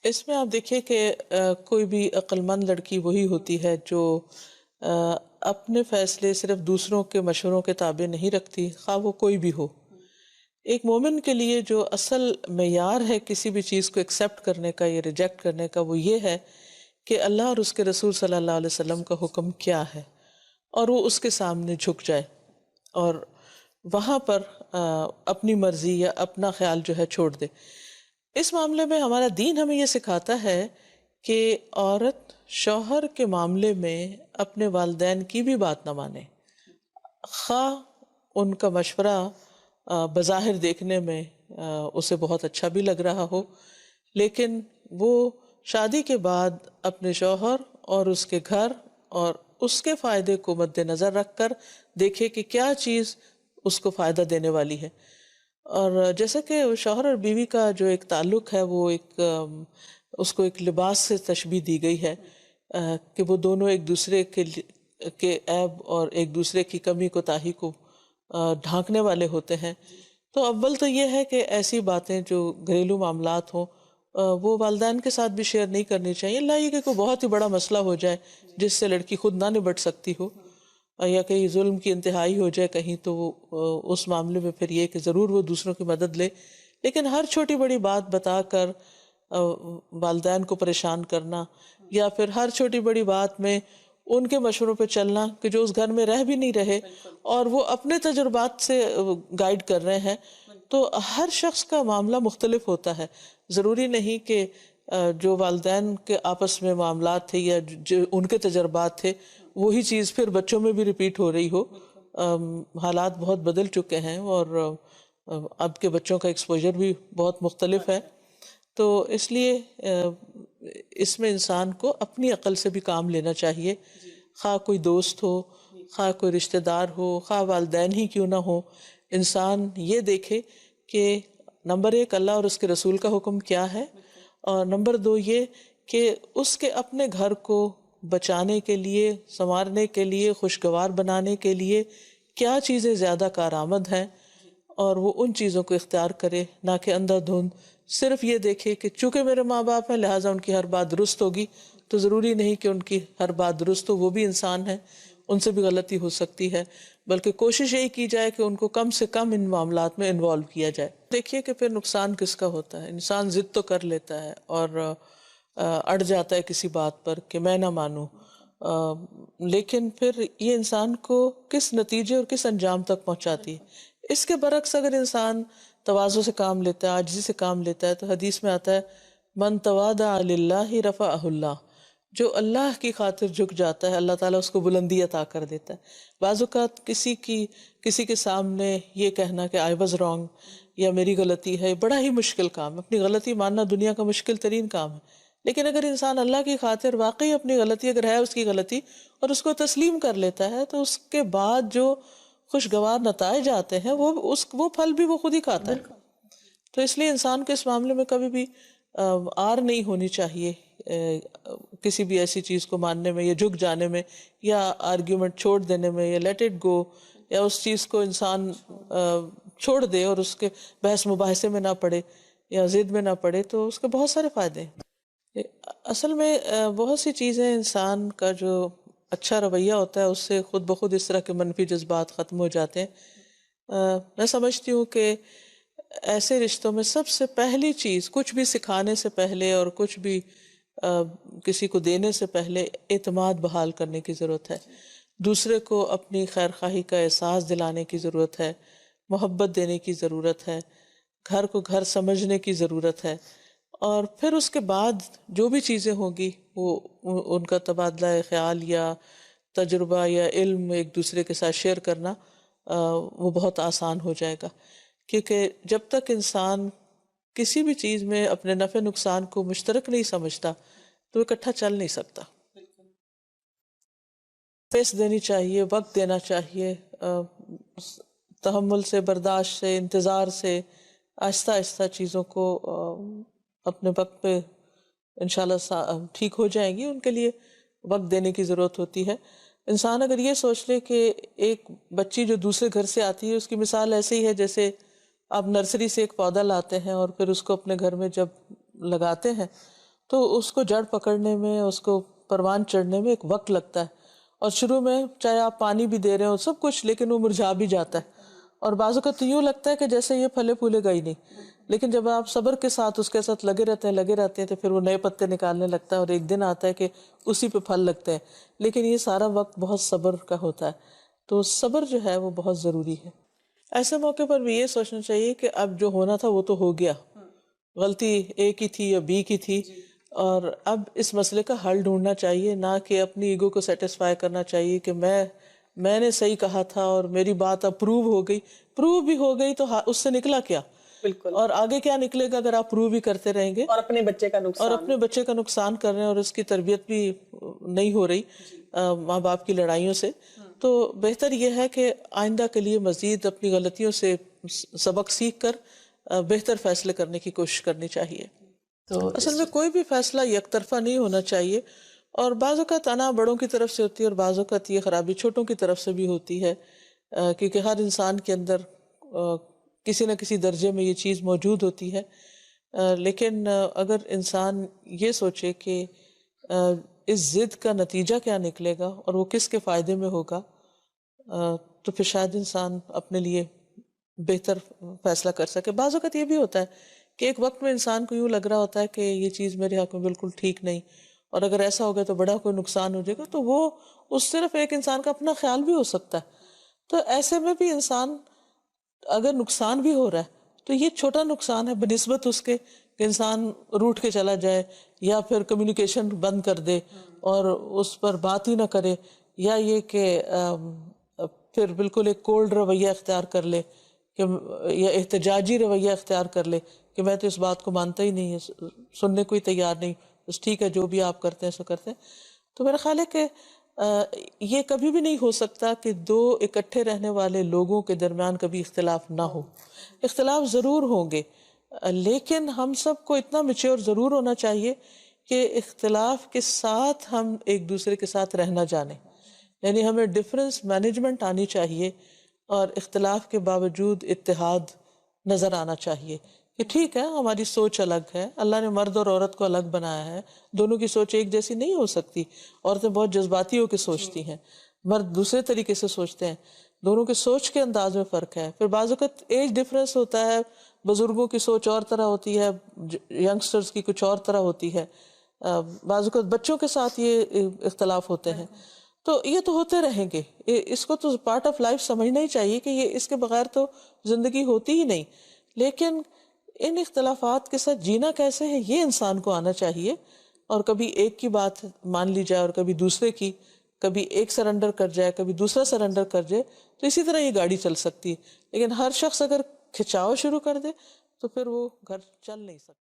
اس میں آپ دیکھیے کہ کوئی بھی عقل مند لڑکی وہی ہوتی ہے جو اپنے فیصلے صرف دوسروں کے مشوروں کے تابع نہیں رکھتی، خواہ وہ کوئی بھی ہو۔ ایک مومن کے لیے جو اصل معیار ہے کسی بھی چیز کو ایکسیپٹ کرنے کا یا ریجیکٹ کرنے کا، وہ یہ ہے کہ اللہ اور اس کے رسول صلی اللہ علیہ وسلم کا حکم کیا ہے، اور وہ اس کے سامنے جھک جائے اور وہاں پر اپنی مرضی یا اپنا خیال جو ہے چھوڑ دے۔ اس معاملے میں ہمارا دین ہمیں یہ سکھاتا ہے کہ عورت شوہر کے معاملے میں اپنے والدین کی بھی بات نہ مانے، خواہ ان کا مشورہ بظاہر دیکھنے میں اسے بہت اچھا بھی لگ رہا ہو، لیکن وہ شادی کے بعد اپنے شوہر اور اس کے گھر اور اس کے فائدے کو مد نظر رکھ کر دیکھے کہ کیا چیز اس کو فائدہ دینے والی ہے۔ اور جیسا کہ شوہر اور بیوی کا جو ایک تعلق ہے، وہ اس کو ایک لباس سے تشبیہ دی گئی ہے کہ وہ دونوں ایک دوسرے کے عیب اور ایک دوسرے کی کمی کوتاہی کو ڈھانکنے والے ہوتے ہیں۔ تو اول تو یہ ہے کہ ایسی باتیں جو گھریلو معاملات ہوں وہ والدین کے ساتھ بھی شیئر نہیں کرنی چاہیے، اللہ یہ کہ کوئی بہت ہی بڑا مسئلہ ہو جائے جس سے لڑکی خود نہ نبٹ سکتی ہو، یا کہیں ظلم کی انتہائی ہو جائے کہیں، تو وہ اس معاملے میں پھر یہ کہ ضرور وہ دوسروں کی مدد لے، لیکن ہر چھوٹی بڑی بات بتا کر والدین کو پریشان کرنا، یا پھر ہر چھوٹی بڑی بات میں ان کے مشوروں پہ چلنا کہ جو اس گھر میں رہ بھی نہیں رہے اور وہ اپنے تجربات سے گائیڈ کر رہے ہیں، تو ہر شخص کا معاملہ مختلف ہوتا ہے۔ ضروری نہیں کہ جو والدین کے آپس میں معاملات تھے یا جو ان کے تجربات تھے وہی چیز پھر بچوں میں بھی ریپیٹ ہو رہی ہو۔ حالات بہت بدل چکے ہیں اور اب کے بچوں کا ایکسپوجر بھی بہت مختلف ہے، تو اس لیے اس میں انسان کو اپنی عقل سے بھی کام لینا چاہیے، خواہ کوئی دوست ہو، خواہ کوئی رشتہ دار ہو، خواہ والدین ہی کیوں نہ ہو۔ انسان یہ دیکھے کہ نمبر 1 اللہ اور اس کے رسول کا حکم کیا ہے، اور نمبر 2 یہ کہ اس کے اپنے گھر کو بچانے کے لیے، سنوارنے کے لیے، خوشگوار بنانے کے لیے کیا چیزیں زیادہ کارآمد ہیں، اور وہ ان چیزوں کو اختیار کرے، نہ کہ اندھا دھند صرف یہ دیکھے کہ چونکہ میرے ماں باپ ہیں لہٰذا ان کی ہر بات درست ہوگی۔ تو ضروری نہیں کہ ان کی ہر بات درست ہو، وہ بھی انسان ہیں، ان سے بھی غلطی ہو سکتی ہے، بلکہ کوشش یہی کی جائے کہ ان کو کم سے کم ان معاملات میں انوالو کیا جائے۔ دیکھیے کہ پھر نقصان کس کا ہوتا ہے، انسان ضد تو کر لیتا ہے اور اڑ جاتا ہے کسی بات پر کہ میں نہ مانوں، لیکن پھر یہ انسان کو کس نتیجے اور کس انجام تک پہنچاتی ہے۔ اس کے برعکس اگر انسان تواضع سے کام لیتا ہے، عاجزی سے کام لیتا ہے، تو حدیث میں آتا ہے من تواضع للہ رفعہ اللہ، جو اللہ کی خاطر جھک جاتا ہے اللہ تعالیٰ اس کو بلندی عطا کر دیتا ہے۔ بعض اوقات کسی کے سامنے یہ کہنا کہ I was wrong یا میری غلطی ہے بڑا ہی مشکل کام ہے، اپنی غلطی ماننا دنیا کا مشکل ترین کام ہے، لیکن اگر انسان اللہ کی خاطر واقعی اپنی غلطی اگر ہے اس کی غلطی اور اس کو تسلیم کر لیتا ہے، تو اس کے بعد جو خوشگوار نتائج آتے ہیں وہ پھل بھی وہ خود ہی کھاتا ہے۔ تو اس لیے انسان کو اس معاملے میں کبھی بھی آر نہیں ہونی چاہیے کسی بھی ایسی چیز کو ماننے میں یا جھک جانے میں یا آرگیومنٹ چھوڑ دینے میں یا لیٹ اٹ گو، یا اس چیز کو انسان چھوڑ دے اور اس کے بحث مباحثے میں نہ پڑے یا ضد میں نہ پڑے، تو اس کے بہت سارے فائدے ہیں۔ اصل میں بہت سی چیزیں انسان کا جو اچھا رویہ ہوتا ہے اس سے خود بخود اس طرح کے منفی جذبات ختم ہو جاتے ہیں۔ میں سمجھتی ہوں کہ ایسے رشتوں میں سب سے پہلی چیز کچھ بھی سکھانے سے پہلے اور کچھ بھی کسی کو دینے سے پہلے اعتماد بحال کرنے کی ضرورت ہے، دوسرے کو اپنی خیر خواہی کا احساس دلانے کی ضرورت ہے، محبت دینے کی ضرورت ہے، گھر کو گھر سمجھنے کی ضرورت ہے، اور پھر اس کے بعد جو بھی چیزیں ہوں گی وہ ان کا تبادلہ خیال یا تجربہ یا علم ایک دوسرے کے ساتھ شیئر کرنا وہ بہت آسان ہو جائے گا، کیونکہ جب تک انسان کسی بھی چیز میں اپنے نفع نقصان کو مشترک نہیں سمجھتا تو اکٹھا چل نہیں سکتا۔ پیس دینی چاہیے، وقت دینا چاہیے، تحمل سے، برداشت سے، انتظار سے، آہستہ آہستہ چیزوں کو اپنے وقت پہ انشاءاللہ ٹھیک ہو جائیں گی، ان کے لیے وقت دینے کی ضرورت ہوتی ہے۔ انسان اگر یہ سوچ لے کہ ایک بچی جو دوسرے گھر سے آتی ہے اس کی مثال ایسے ہی ہے جیسے آپ نرسری سے ایک پودا لاتے ہیں اور پھر اس کو اپنے گھر میں جب لگاتے ہیں تو اس کو جڑ پکڑنے میں، اس کو پروان چڑھنے میں ایک وقت لگتا ہے، اور شروع میں چاہے آپ پانی بھی دے رہے ہو سب کچھ، لیکن وہ مرجھا بھی جاتا ہے، اور بعض اوقات یوں لگتا ہے کہ جیسے یہ پھلے پھولے گا ہی نہیں، لیکن جب آپ صبر کے ساتھ اس کے ساتھ لگے رہتے ہیں تو پھر وہ نئے پتے نکالنے لگتا ہے، اور ایک دن آتا ہے کہ اسی پہ پھل لگتے ہیں، لیکن یہ سارا وقت بہت صبر کا ہوتا ہے، تو صبر جو ہے وہ بہت ضروری ہے۔ ایسے موقع پر بھی یہ سوچنا چاہیے کہ اب جو ہونا تھا وہ تو ہو گیا، غلطی اے کی تھی یا بی کی تھی، اور اب اس مسئلے کا حل ڈھونڈنا چاہیے، نہ کہ اپنی ایگو کو سیٹسفائی کرنا چاہیے کہ میں نے صحیح کہا تھا اور میری بات اپروو ہو گئی۔ پروو بھی ہو گئی تو اس سے نکلا کیا؟ بالکل، اور آگے کیا نکلے گا اگر آپ پروو بھی کرتے رہیں گے اور اپنے بچے کا اور نقصان، اپنے بچے کا نقصان کر رہے ہیں، اور اس کی تربیت بھی نہیں ہو رہی ماں باپ کی لڑائیوں سے۔ تو بہتر یہ ہے کہ آئندہ کے لیے مزید اپنی غلطیوں سے سبق سیکھ کر بہتر فیصلے کرنے کی کوشش کرنی چاہیے۔ تو اصل میں کوئی بھی فیصلہ یک طرفہ نہیں ہونا چاہیے، اور بعض اوقات انا بڑوں کی طرف سے ہوتی ہے، اور بعض اوقات یہ خرابی چھوٹوں کی طرف سے بھی ہوتی ہے، کیونکہ ہر انسان کے اندر کسی نہ کسی درجے میں یہ چیز موجود ہوتی ہے، لیکن اگر انسان یہ سوچے کہ اس ضد کا نتیجہ کیا نکلے گا اور وہ کس کے فائدے میں ہوگا، تو پھر شاید انسان اپنے لیے بہتر فیصلہ کر سکے۔ بعض اوقات یہ بھی ہوتا ہے کہ ایک وقت میں انسان کو یوں لگ رہا ہوتا ہے کہ یہ چیز میرے حق میں بالکل ٹھیک نہیں، اور اگر ایسا ہوگا تو بڑا کوئی نقصان ہو جائے گا، تو وہ اس صرف ایک انسان کا اپنا خیال بھی ہو سکتا ہے۔ تو ایسے میں بھی انسان اگر نقصان بھی ہو رہا ہے تو یہ چھوٹا نقصان ہے بنسبت اس کے کہ انسان روٹھ کے چلا جائے، یا پھر کمیونیکیشن بند کر دے اور اس پر بات ہی نہ کرے، یا یہ کہ پھر بالکل ایک کولڈ رویہ اختیار کر لے کہ یا احتجاجی رویہ اختیار کر لے کہ میں تو اس بات کو مانتا ہی نہیں ہے، سننے کو ہی تیار نہیں، بس ٹھیک ہے جو بھی آپ کرتے ہیں سو کرتے ہیں۔ تو میرا خیال ہے کہ یہ کبھی بھی نہیں ہو سکتا کہ دو اکٹھے رہنے والے لوگوں کے درمیان کبھی اختلاف نہ ہو۔ اختلاف ضرور ہوں گے، لیکن ہم سب کو اتنا میچور ضرور ہونا چاہیے کہ اختلاف کے ساتھ ہم ایک دوسرے کے ساتھ رہنا جانیں، یعنی ہمیں ڈفرینس مینجمنٹ آنی چاہیے، اور اختلاف کے باوجود اتحاد نظر آنا چاہیے کہ ٹھیک ہے ہماری سوچ الگ ہے، اللہ نے مرد اور عورت کو الگ بنایا ہے، دونوں کی سوچ ایک جیسی نہیں ہو سکتی، عورتیں بہت جذباتی ہو کے سوچتی ہیں، مرد دوسرے طریقے سے سوچتے ہیں، دونوں کے سوچ کے انداز میں فرق ہے۔ پھر بعض اوقات ایج ڈفرینس ہوتا ہے، بزرگوں کی سوچ اور طرح ہوتی ہے، ینگسٹرز کی کچھ اور طرح ہوتی ہے، بعض اوقات بچوں کے ساتھ یہ اختلاف ہوتے ہیں، تو یہ تو ہوتے رہیں گے، اس کو تو پارٹ آف لائف سمجھنا ہی چاہیے کہ یہ اس کے بغیر تو زندگی ہوتی ہی نہیں، لیکن ان اختلافات کے ساتھ جینا کیسے ہے یہ انسان کو آنا چاہیے، اور کبھی ایک کی بات مان لی جائے اور کبھی دوسرے کی، کبھی ایک سرنڈر کر جائے کبھی دوسرا سرنڈر کر جائے، تو اسی طرح یہ گاڑی چل سکتی ہے، لیکن ہر شخص اگر کھچاؤ شروع کر دے تو پھر وہ گھر چل نہیں سکتا۔